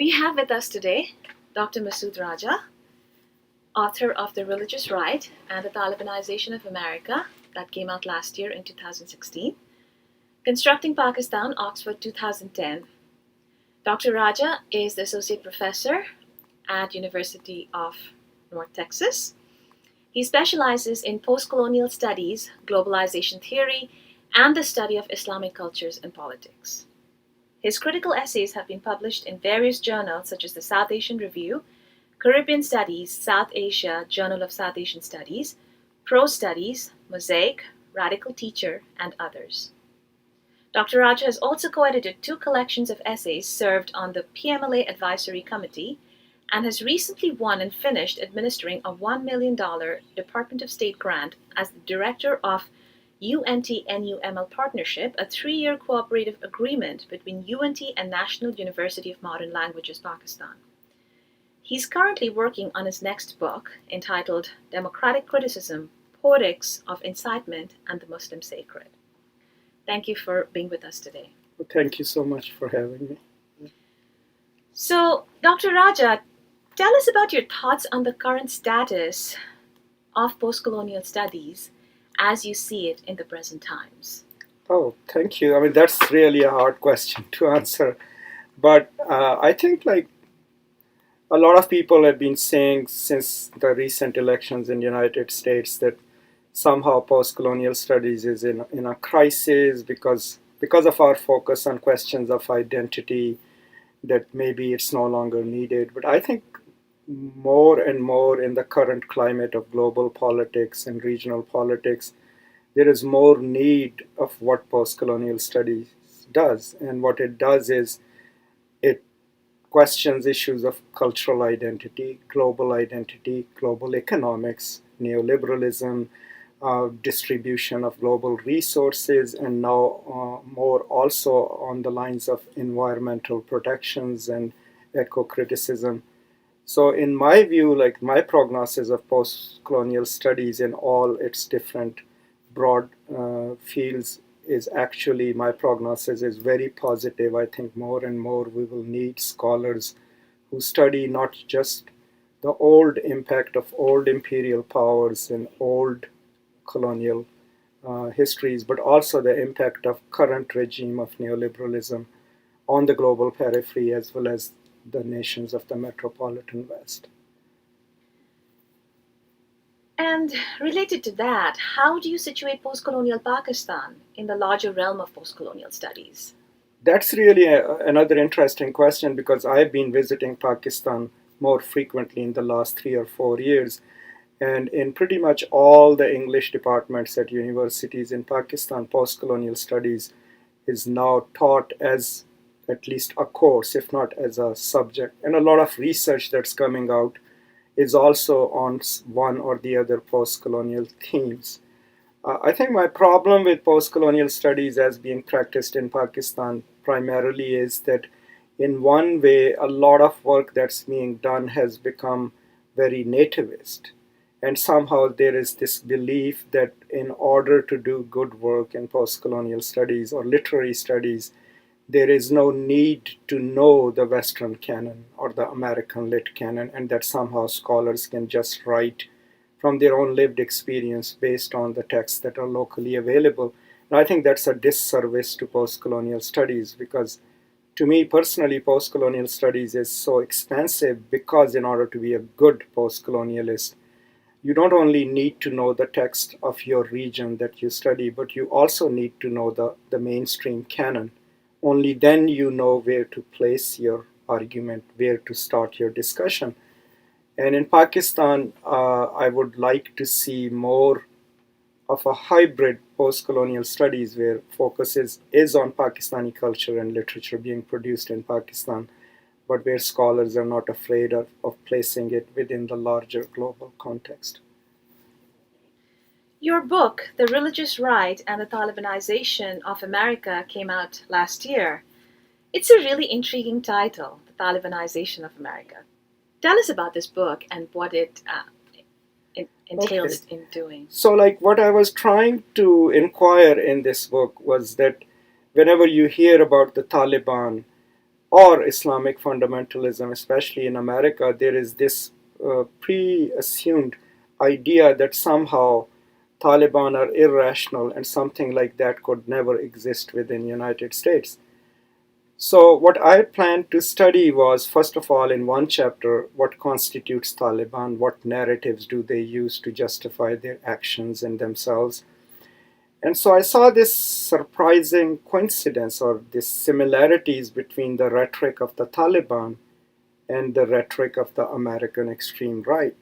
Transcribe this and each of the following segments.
We have with us today Dr. Masood Raja, author of The Religious Right and the Talibanization of America, that came out last year in 2016, Constructing Pakistan, Oxford 2010. Dr. Raja is the Associate Professor at University of North Texas. He specializes in postcolonial studies, globalization theory, and the study of Islamic cultures and politics. His critical essays have been published in various journals such as the South Asian Review, Caribbean Studies, South Asia, Journal of South Asian Studies, Prose Studies, Mosaic, Radical Teacher, and others. Dr. Raja has also co-edited 2 collections of essays served on the PMLA Advisory Committee and has recently won and finished administering a $1 million Department of State grant as the director of UNT-NUML Partnership, a 3-year cooperative agreement between UNT and National University of Modern Languages, Pakistan. He's currently working on his next book, entitled Democratic Criticism, Poetics of Incitement and the Muslim Sacred. Thank you for being with us today. Well, thank you so much for having me. So, Dr. Raja, tell us about your thoughts on the current status of postcolonial studies as you see it in the present times. Oh, thank you. I mean, that's really a hard question to answer. But I think a lot of people have been saying since the recent elections in the United States that somehow postcolonial studies is in a crisis because of our focus on questions of identity, that maybe it's no longer needed. But I think more and more in the current climate of global politics and regional politics, there is more need of what postcolonial studies does. And what it does is it questions issues of cultural identity, global economics, neoliberalism, distribution of global resources, and now more also on the lines of environmental protections and eco-criticism. So in my view, my prognosis of post-colonial studies in all its different broad fields is actually, my prognosis is very positive. I think more and more we will need scholars who study not just the old impact of old imperial powers and old colonial histories, but also the impact of current regime of neoliberalism on the global periphery as well as the nations of the metropolitan West. And related to that, how do you situate postcolonial Pakistan in the larger realm of postcolonial studies? That's really another interesting question, because I've been visiting Pakistan more frequently in the last 3 or 4 years. And in pretty much all the English departments at universities in Pakistan, postcolonial studies is now taught as at least a course, if not as a subject. And a lot of research that's coming out is also on one or the other postcolonial themes. I think my problem with postcolonial studies as being practiced in Pakistan primarily is that in one way, a lot of work that's being done has become very nativist. And somehow there is this belief that in order to do good work in postcolonial studies or literary studies, there is no need to know the Western canon or the American lit canon, and that somehow scholars can just write from their own lived experience based on the texts that are locally available. And I think that's a disservice to postcolonial studies, because to me personally, postcolonial studies is so expansive, because in order to be a good postcolonialist, you don't only need to know the text of your region that you study, but you also need to know the mainstream canon. Only then you know where to place your argument, where to start your discussion. And in Pakistan, I would like to see more of a hybrid post-colonial studies where focus is on Pakistani culture and literature being produced in Pakistan, but where scholars are not afraid of placing it within the larger global context. Your book, The Religious Right and the Talibanization of America, came out last year. It's a really intriguing title, The Talibanization of America. Tell us about this book and what it entails in doing. So, what I was trying to inquire in this book was that whenever you hear about the Taliban, or Islamic fundamentalism, especially in America, there is this pre-assumed idea that somehow Taliban are irrational and something like that could never exist within United States. So what I planned to study was, first of all, in one chapter, what constitutes Taliban, what narratives do they use to justify their actions and themselves. And so I saw this surprising coincidence or these similarities between the rhetoric of the Taliban and the rhetoric of the American extreme right,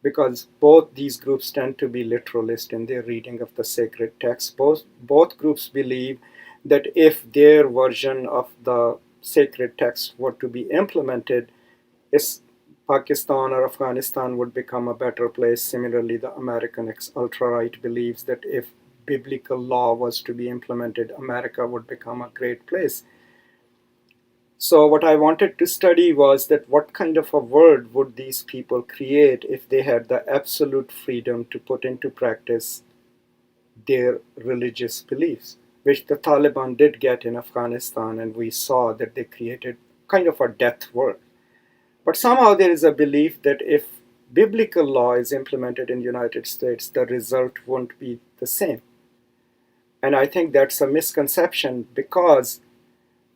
because both these groups tend to be literalist in their reading of the sacred text. Both groups believe that if their version of the sacred text were to be implemented, Pakistan or Afghanistan would become a better place. Similarly, the American ultra-right believes that if biblical law was to be implemented, America would become a great place. So what I wanted to study was that what kind of a world would these people create if they had the absolute freedom to put into practice their religious beliefs, which the Taliban did get in Afghanistan, and we saw that they created kind of a death world. But somehow there is a belief that if biblical law is implemented in the United States, the result won't be the same. And I think that's a misconception, because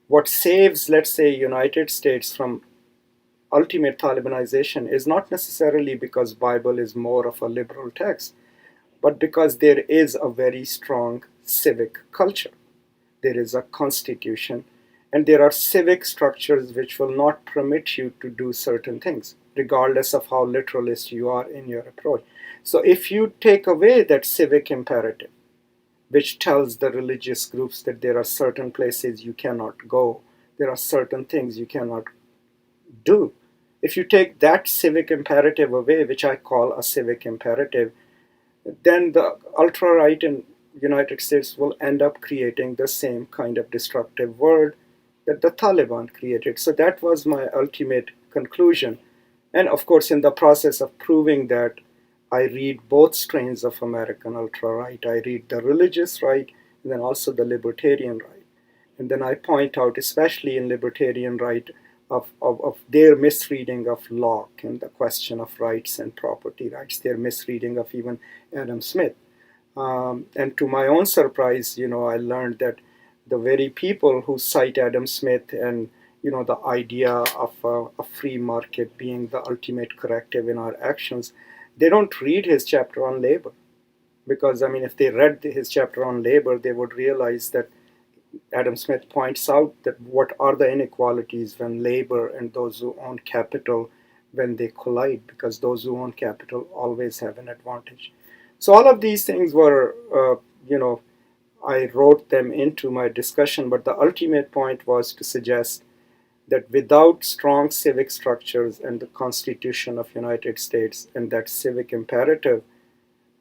what saves, let's say, United States from ultimate Talibanization is not necessarily because Bible is more of a liberal text, but because there is a very strong civic culture. There is a constitution, and there are civic structures which will not permit you to do certain things, regardless of how literalist you are in your approach. So if you take away that civic imperative, which tells the religious groups that there are certain places you cannot go, there are certain things you cannot do. If you take that civic imperative away, which I call a civic imperative, then the ultra-right in the United States will end up creating the same kind of destructive world that the Taliban created. So that was my ultimate conclusion. And of course, in the process of proving that, I read both strains of American ultra-right. I read the religious right and then also the libertarian right. And then I point out, especially in libertarian right, of their misreading of Locke and the question of rights and property rights, their misreading of even Adam Smith. And to my own surprise, I learned that the very people who cite Adam Smith and the idea of a free market being the ultimate corrective in our actions, they don't read his chapter on labor. Because, if they read his chapter on labor, they would realize that Adam Smith points out that what are the inequalities when labor and those who own capital, when they collide, because those who own capital always have an advantage. So all of these things were, I wrote them into my discussion, but the ultimate point was to suggest that without strong civic structures and the Constitution of United States and that civic imperative,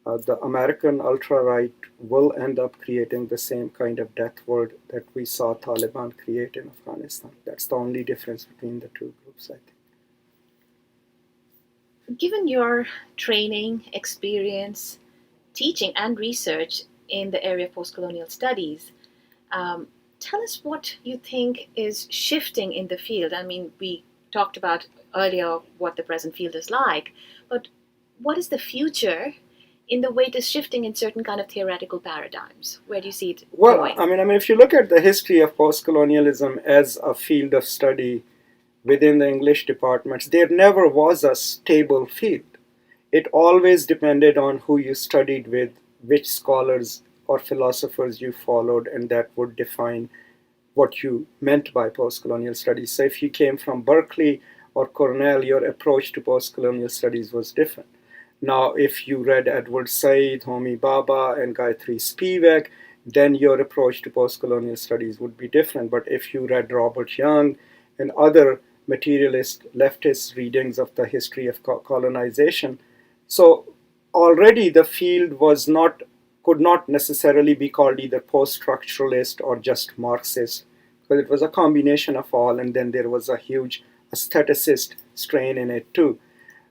the American ultra-right will end up creating the same kind of death world that we saw Taliban create in Afghanistan. That's the only difference between the two groups, I think. Given your training, experience, teaching, and research in the area of postcolonial studies, tell us what you think is shifting in the field. We talked about earlier what the present field is like, but what is the future in the way it is shifting in certain kind of theoretical paradigms? Where do you see it going? Well, if you look at the history of postcolonialism as a field of study within the English departments, there never was a stable field. It always depended on who you studied with, which scholars or philosophers you followed, and that would define what you meant by postcolonial studies. So if you came from Berkeley or Cornell, your approach to postcolonial studies was different. Now, if you read Edward Said, Homi Bhabha, and Gayatri Spivak, then your approach to postcolonial studies would be different. But if you read Robert Young and other materialist leftist readings of the history of colonization, so already the field could not necessarily be called either post-structuralist or just Marxist, because it was a combination of all, and then there was a huge aestheticist strain in it too.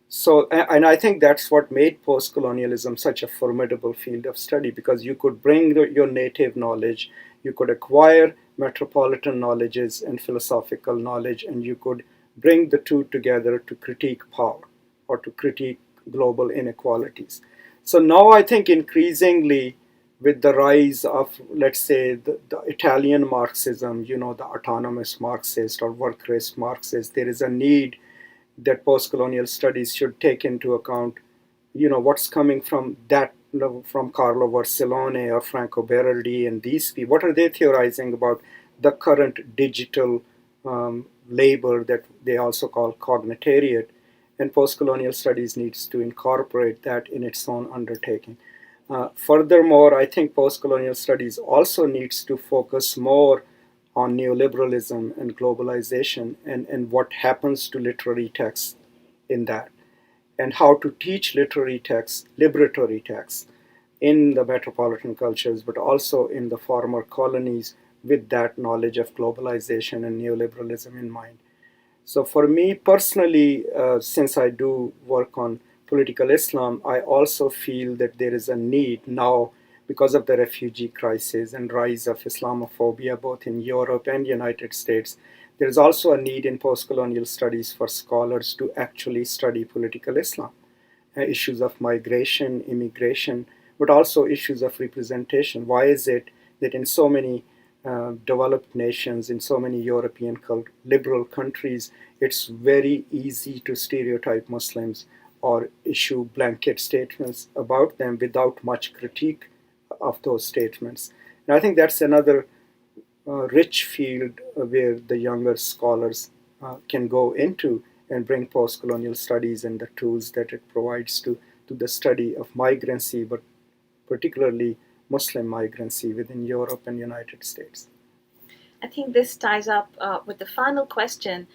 So, and I think that's what made postcolonialism such a formidable field of study, because you could bring your native knowledge, you could acquire metropolitan knowledges and philosophical knowledge, and you could bring the two together to critique power or to critique global inequalities. So now I think increasingly with the rise of, let's say, the Italian Marxism, the autonomous Marxist or workerist Marxist, there is a need that post-colonial studies should take into account, what's coming from that, from Carlo Vercellone or Franco Berardi and these people. What are they theorizing about the current digital labor that they also call cognitariat? And post-colonial studies needs to incorporate that in its own undertaking. Furthermore, I think post-colonial studies also needs to focus more on neoliberalism and globalization and what happens to literary texts in that, and how to teach literary texts, liberatory texts, in the metropolitan cultures, but also in the former colonies with that knowledge of globalization and neoliberalism in mind. So for me personally, since I do work on political Islam, I also feel that there is a need now, because of the refugee crisis and rise of Islamophobia both in Europe and United States, there is also a need in post-colonial studies for scholars to actually study political Islam, issues of migration, immigration, but also issues of representation. Why is it that in so many developed nations, in so many European liberal countries, it's very easy to stereotype Muslims or issue blanket statements about them without much critique of those statements? And I think that's another rich field where the younger scholars can go into and bring post-colonial studies and the tools that it provides to the study of migrancy, but particularly Muslim migrancy within Europe and United States. I think this ties up with the final question.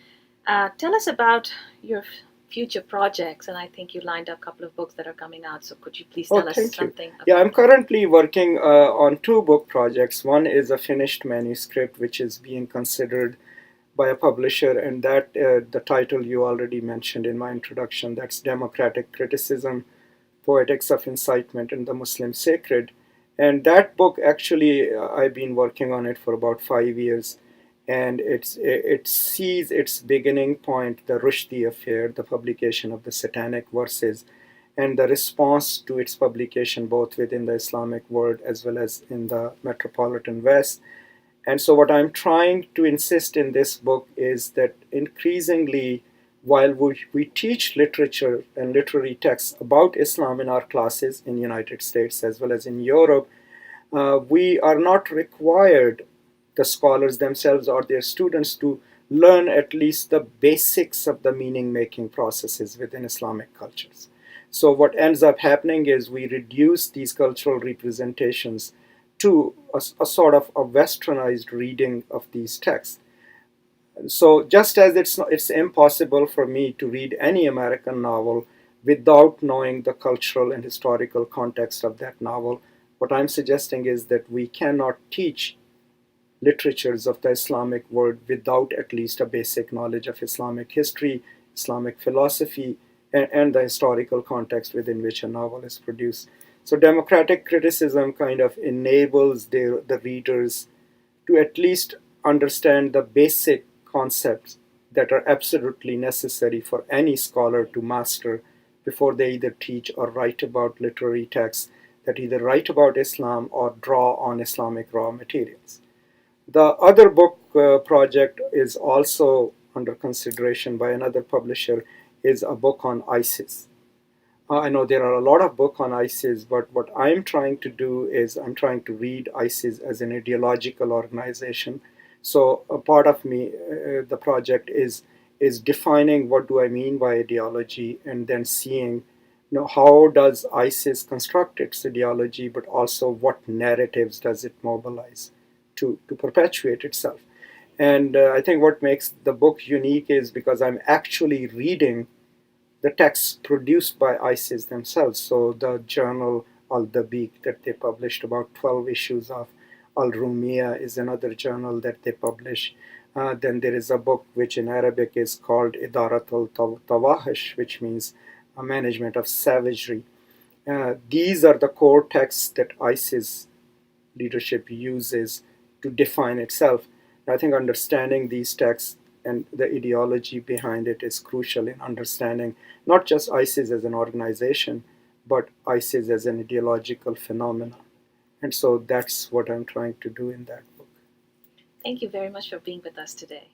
Tell us about your future projects, and I think you lined up a couple of books that are coming out, so could you please tell us something about I'm currently working on two book projects. One is a finished manuscript which is being considered by a publisher, and that the title you already mentioned in my introduction, that's Democratic Criticism, Poetics of Incitement and the Muslim Sacred. And that book, actually, I've been working on it for about 5 years, and it sees its beginning point, the Rushdie affair, the publication of the Satanic Verses, and the response to its publication both within the Islamic world as well as in the metropolitan West. And so what I'm trying to insist in this book is that increasingly, while we teach literature and literary texts about Islam in our classes in the United States as well as in Europe, we are not required, the scholars themselves or their students, to learn at least the basics of the meaning-making processes within Islamic cultures. So what ends up happening is we reduce these cultural representations to a sort of a westernized reading of these texts. So just as it's impossible for me to read any American novel without knowing the cultural and historical context of that novel, what I'm suggesting is that we cannot teach literatures of the Islamic world without at least a basic knowledge of Islamic history, Islamic philosophy, and the historical context within which a novel is produced. So democratic criticism kind of enables the readers to at least understand the basic concepts that are absolutely necessary for any scholar to master before they either teach or write about literary texts that either write about Islam or draw on Islamic raw materials. The other book project is also under consideration by another publisher, is a book on ISIS. I know there are a lot of books on ISIS, but what I'm trying to do is I'm trying to read ISIS as an ideological organization. So a part of me, the project is defining what do I mean by ideology, and then seeing, how does ISIS construct its ideology, but also what narratives does it mobilize to perpetuate itself. And I think what makes the book unique is because I'm actually reading the texts produced by ISIS themselves. So the journal Al-Dabiq that they published, about 12 issues of. Al-Rumiyya is another journal that they publish. Then there is a book which in Arabic is called Idaratul Tawahish, which means a management of savagery. These are the core texts that ISIS leadership uses to define itself. I think understanding these texts and the ideology behind it is crucial in understanding not just ISIS as an organization, but ISIS as an ideological phenomenon. And so that's what I'm trying to do in that book. Thank you very much for being with us today.